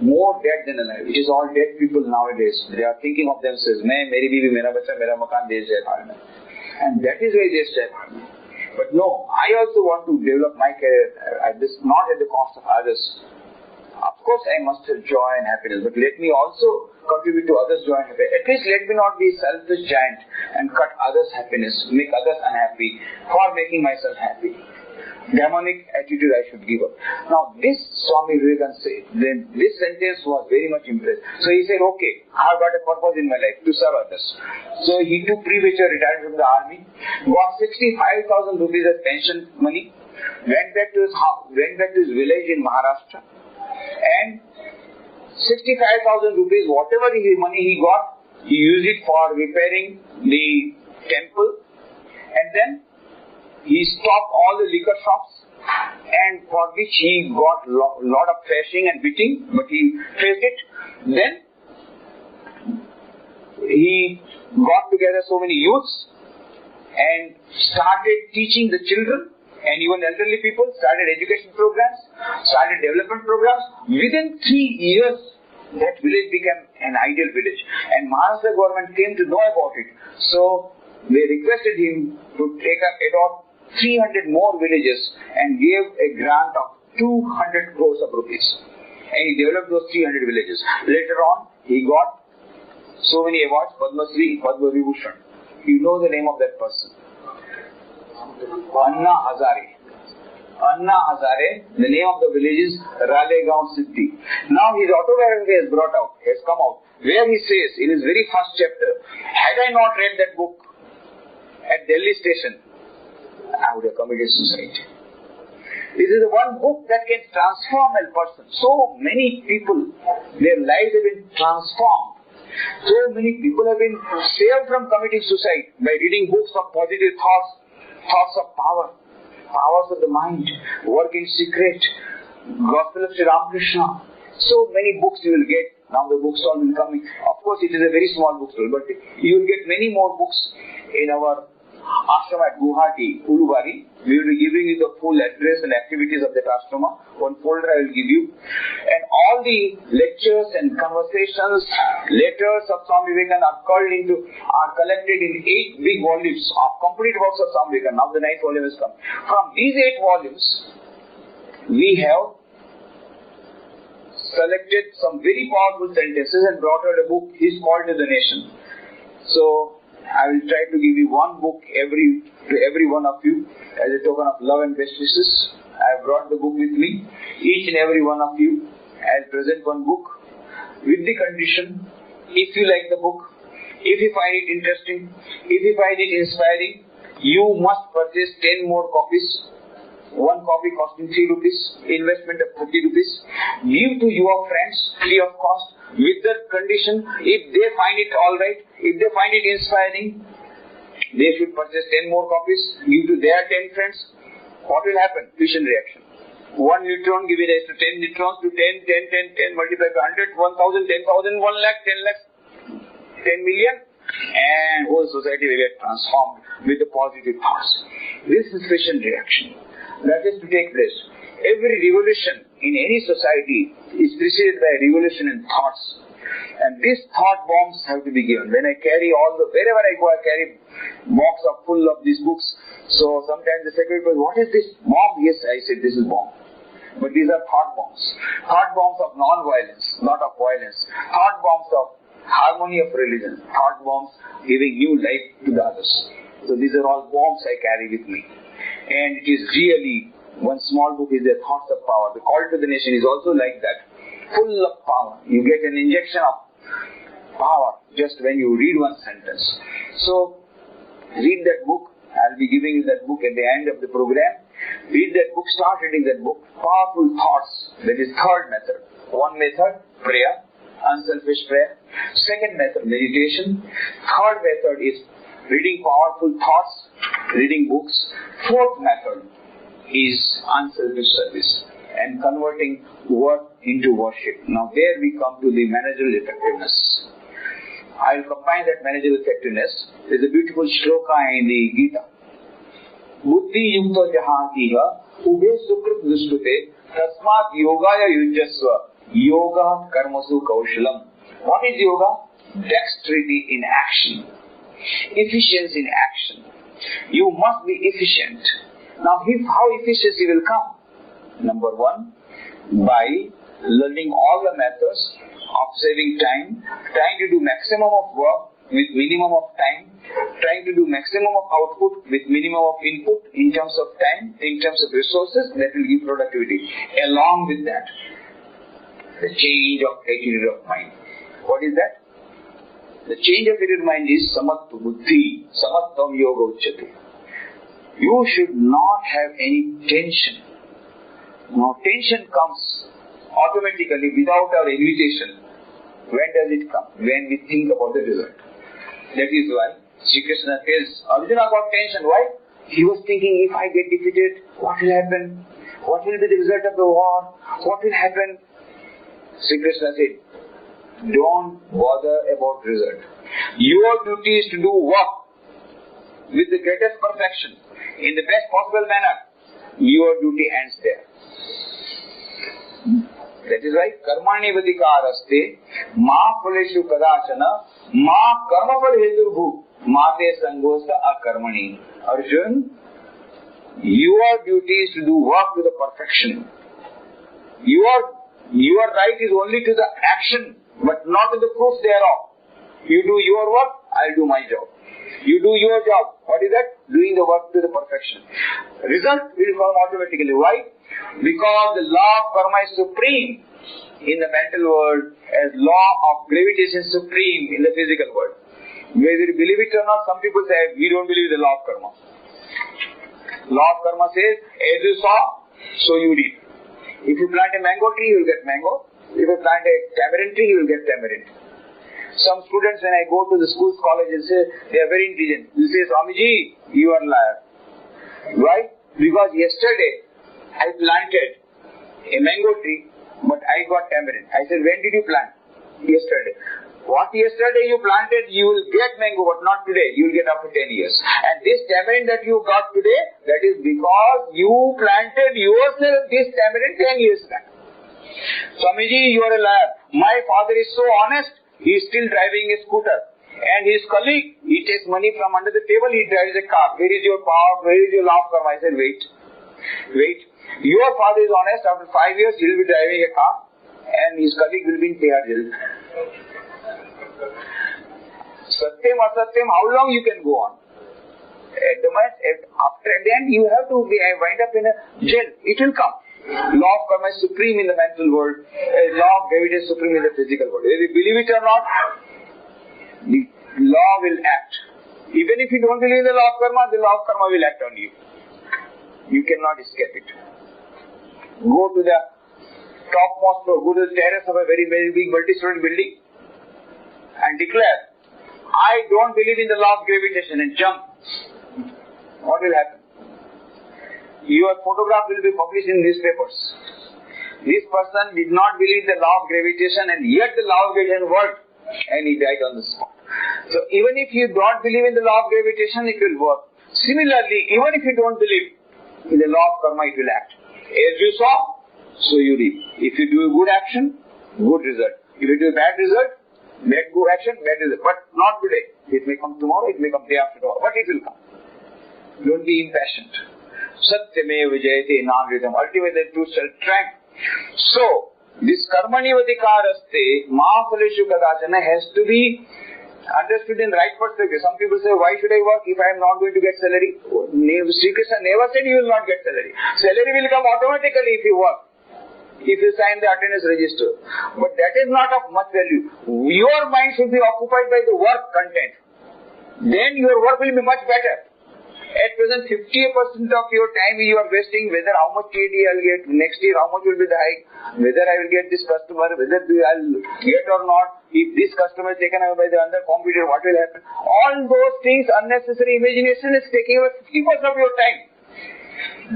More dead than alive. It is all dead people nowadays. They are thinking of themselves, meri bibi, mera bacha, mera makan, desh jai bhagna. And that is why desh jai bhagna. But no, I also want to develop my career not at the cost of others. Of course, I must have joy and happiness, but let me also contribute to others' joy and happiness. At least let me not be a selfish giant and cut others' happiness, make others unhappy for making myself happy. Demonic attitude I should give up. Now, this Swami Vivekananda said, then this sentence was very much impressed. So he said, okay, I have got a purpose in my life to serve others. So he took premature retirement from the army, got 65,000 rupees as pension money, went back to his house, went back to his village in Maharashtra, and 65,000 rupees, whatever money he got, he used it for repairing the temple, and then he stopped all the liquor shops, and for which he got lot of thrashing and beating, but he faced it. Then he got together so many youths and started teaching the children and even elderly people, started education programs, started development programs. Within 3 years, that village became an ideal village, and Maharashtra government came to know about it. So they requested him to adopt 300 more villages and gave a grant of 200 crores of rupees. And he developed those 300 villages. Later on, he got so many awards, Padma Shri, Padma Vibhushan. You know the name of that person. Anna Hazare. Anna Hazare, the name of the village is Ralegaon Siddhi. Now his autobiography has come out, where he says in his very first chapter, had I not read that book at Delhi station, I would have committed suicide. This is the one book that can transform a person. So many people, their lives have been transformed. So many people have been saved from committing suicide by reading books of positive thoughts, thoughts of power, powers of the mind, work in secret, Gospel of Sri Ramakrishna. So many books you will get. Now the bookstall will come in. Of course, it is a very small bookstall, but you will get many more books in our ashrama at Guwahati, Ulubari. We will be giving you the full address and activities of that ashrama. One folder I will give you. And all the lectures and conversations, letters of Swami Vivekananda are collected in 8 big volumes of complete works of Swami Vivekananda. Now the 9th volume has come. From these 8 volumes, we have selected some very powerful sentences and brought out a book. It's called to the nation. So I will try to give you one book to every one of you as a token of love and best wishes. I have brought the book with me. Each and every one of you, I will present one book with the condition, if you like the book, if you find it interesting, if you find it inspiring, you must purchase 10 more copies. One copy costing 3 rupees, investment of 30 rupees. Give to your friends free of cost with the condition, if they find it alright, if they find it inspiring, they should purchase 10 more copies, give to their 10 friends. What will happen? Fission reaction. 1 neutron giving rise to 10 neutrons to 10, 10, 10, 10, multiplied by 100, 1000, 10,000, 1 lakh, 10 lakhs, 10 million, and whole society will get transformed with the positive thoughts. This is fission reaction. That is to take place. Every revolution in any society is preceded by a revolution in thoughts. And these thought bombs have to be given. When I carry wherever I go, I carry box full of these books. So sometimes the secretary goes, what is this bomb? Yes, I said, this is bomb. But these are thought bombs. Thought bombs of non-violence, not of violence. Thought bombs of harmony of religion. Thought bombs giving new life to the others. So these are all bombs I carry with me. And it is really, one small book is the Thoughts of Power. The Call to the Nation is also like that. Full of power. You get an injection of power just when you read one sentence. So, read that book. I'll be giving you that book at the end of the program. Read that book, start reading that book. Powerful thoughts. That is third method. One method, prayer, unselfish prayer. Second method, meditation. Third method is reading powerful thoughts, reading books. Fourth method is unselfish service and converting work into worship. Now there we come to the managerial effectiveness. I'll combine that managerial effectiveness. There's a beautiful shloka in the Gita. Buddhi yukta jahatiha ube sukrit dushtute tasmat yogaya yujjasva yoga karmasu kaushalam. What is yoga? Dexterity in action. Efficiency in action. You must be efficient. Now how efficiency will come? Number one, by learning all the methods of saving time, trying to do maximum of work with minimum of time, trying to do maximum of output with minimum of input in terms of time, in terms of resources, that will give productivity. Along with that, the change of attitude of mind. What is that? The change of attitude of mind is samattu buddhi, samattam yoga uchyate. You should not have any tension. Now tension comes automatically without our invitation. When does it come? When we think about the result. That is why Sri Krishna tells Arjuna got tension. Why? He was thinking, if I get defeated, what will happen? What will be the result of the war? What will happen? Sri Krishna said, don't bother about result. Your duty is to do work with the greatest perfection, in the best possible manner. Your duty ends there. That is why karmani vadikaraste ma phaleshu kadachana ma karma phal heturбhu mate sangosta akarmani. Arjun, your duty is to do work to the perfection. Your right is only to the action, but not to the proof thereof. You do your work, I'll do my job. You do your job. What is that? Doing the work to the perfection. Result will come automatically. Why? Because the law of karma is supreme in the mental world as law of gravitation supreme in the physical world. Whether you believe it or not, some people say, we don't believe the law of karma. Law of karma says, as you saw, so you reap. If you plant a mango tree, you will get mango. If you plant a tamarind tree, you will get tamarind. Some students, when I go to the schools, colleges, they are very intelligent. You say, Swamiji, you are a liar. Why? Because yesterday, I planted a mango tree, but I got tamarind. I said, when did you plant? Yesterday. What yesterday you planted, you will get mango, but not today. You will get after 10 years. And this tamarind that you got today, that is because you planted yourself this tamarind 10 years back. Swamiji, you are a liar. My father is so honest, he is still driving a scooter. And his colleague, he takes money from under the table, he drives a car. Where is your power? Where is your law of karma? I said, wait. Your father is honest, after 5 years he will be driving a car and his colleague will be in Tihar jail. Satyam asatyam, how long you can go on? At the end you have to wind up in a jail. It will come. Law of karma is supreme in the mental world. Law of gravity is supreme in the physical world. Whether you believe it or not, the law will act. Even if you don't believe in the law of karma will act on you. You cannot escape it. Go to the topmost floor, go to the terrace of a very, very big multi-story building and declare, I don't believe in the law of gravitation, and jump. What will happen? Your photograph will be published in newspapers. This person did not believe the law of gravitation and yet the law of gravitation worked and he died on the spot. So even if you don't believe in the law of gravitation, it will work. Similarly, even if you don't believe in the law of karma, it will act. As you saw, so you reap. If you do a good action, good result. If you do a bad result, Bad go action, bad result. But not today. It may come tomorrow, it may come day after tomorrow, but it will come. Don't be impatient. Satyameva jayate nagritam. Ultimately, the truth shall triumph. So, this karmanivadikaraste mahaphaleshu kadachana has to be understood in right perspective. Some people say, why should I work if I am not going to get salary? Sri Krishna never said you will not get salary. Salary will come automatically if you work, if you sign the attendance register. But that is not of much value. Your mind should be occupied by the work content. Then your work will be much better. At present, 50% of your time you are wasting, whether how much KD I will get, next year how much will be the hike, whether I will get this customer, whether I will get or not, if this customer is taken away by the other competitor, what will happen? All those things, unnecessary imagination is taking away 50% of your time.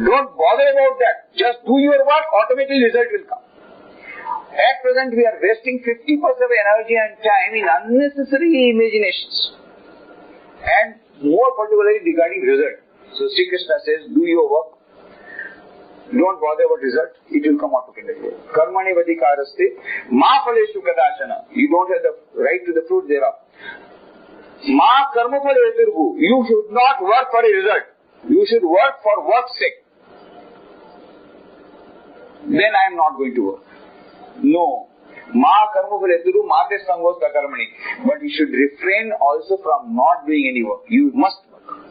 Don't bother about that. Just do your work, automatically result will come. At present, we are wasting 50% of energy and time in unnecessary imaginations. And more particularly regarding result. So Sri Krishna says, do your work. Don't bother about result. It will come automatically. Karmani vadikaraste ma phaleshu kadachana. You don't have the right to the fruit thereof. Ma karma phaleturgu. You should not work for a result. You should work for work's sake. Then I am not going to work. No. Ma karma phaleturu mate sangosta karmani. But you should refrain also from not doing any work. You must work.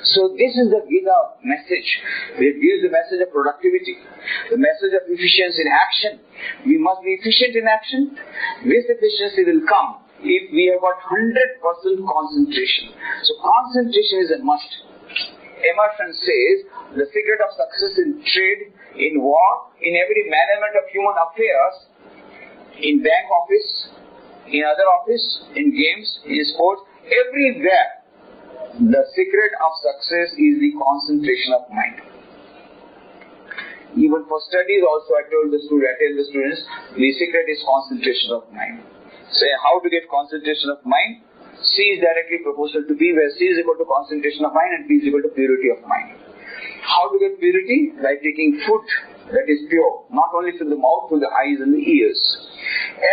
So this is the Gita message. It gives the message of productivity, the message of efficiency in action. We must be efficient in action. This efficiency will come if we have got 100% concentration. So concentration is a must. Emerson says, the secret of success in trade, in war, in every management of human affairs, in bank office, in other office, in games, in sports, everywhere, the secret of success is the concentration of mind. Even for studies also, I tell the students, the secret is concentration of mind. Say, how to get concentration of mind? C is directly proportional to P, where C is equal to concentration of mind and P is equal to purity of mind. How to get purity? By taking food that is pure, not only through the mouth, through the eyes and the ears.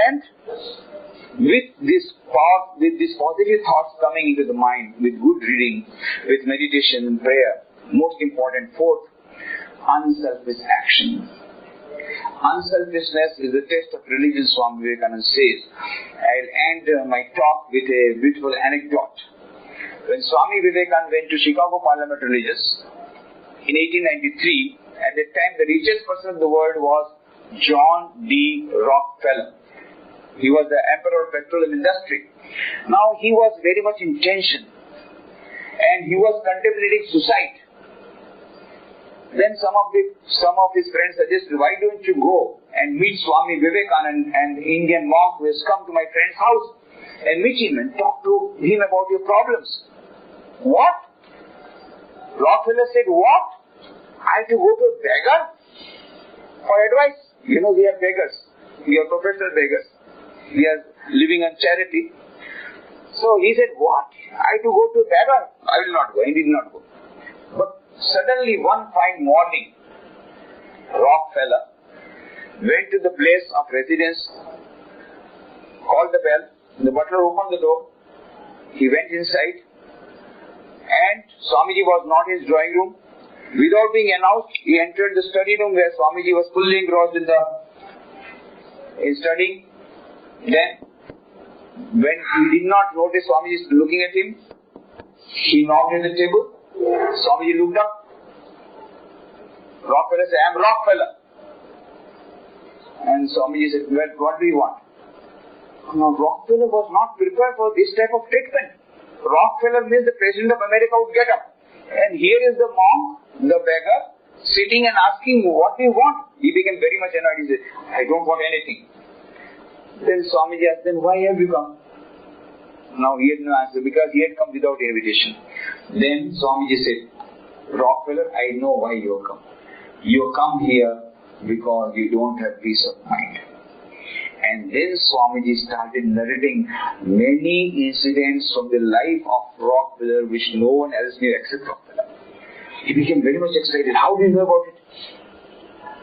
And with this positive thoughts coming into the mind, with good reading, with meditation and prayer, most important, fourth, unselfish action. Unselfishness is the test of religion, Swami Vivekananda says. I'll end my talk with a beautiful anecdote. When Swami Vivekananda went to Chicago Parliament Religious in 1893, at that time the richest person of the world was John D. Rockefeller. He was the emperor of petroleum industry. Now he was very much in tension and he was contemplating suicide. Then some of his friends suggested, why don't you go and meet Swami Vivekananda, an Indian monk who has come to my friend's house, and meet him and talk to him about your problems. What? Rockefeller said, what? I have to go to a beggar for advice? You know, we are beggars. We are professional beggars. We are living on charity. So he said, what? I have to go to a beggar? I will not go. He did not go. But suddenly one fine morning, Rockefeller went to the place of residence, called the bell, the butler opened the door, he went inside, and Swamiji was not in his drawing room. Without being announced, he entered the study room where Swamiji was fully engrossed in studying. Then, when he did not notice Swamiji looking at him, he knocked at the table. Swamiji looked up. Rockefeller said, I am Rockefeller. And Swamiji said, well, what do you want? Now, Rockefeller was not prepared for this type of treatment. Rockefeller means the President of America would get up. And here is the monk, the beggar, sitting and asking, what do you want? He became very much annoyed. He said, I don't want anything. Then Swamiji asked, then why have you come? Now he had no answer because he had come without invitation. Then Swamiji said, Rockefeller, I know why you have come. You come here because you don't have peace of mind. And then Swamiji started narrating many incidents from the life of Rockefeller which no one else knew except Rockefeller. He became very much excited. How do you know about it?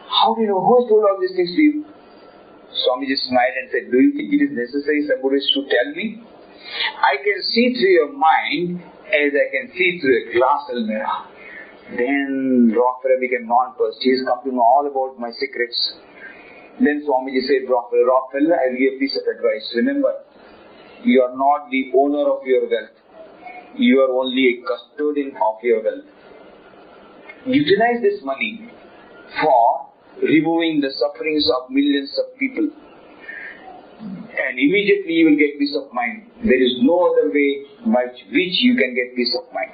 How do you know? Who has told all these things to you? Swamiji smiled and said, do you think it is necessary somebody to tell me? I can see through your mind as I can see through a glass mirror. Then Rockefeller became non-plussed. He has come to know all about my secrets. Then Swamiji said, Rockefeller, I will give a piece of advice. Remember, you are not the owner of your wealth. You are only a custodian of your wealth. Utilize this money for removing the sufferings of millions of people. And immediately you will get peace of mind. There is no other way by which you can get peace of mind.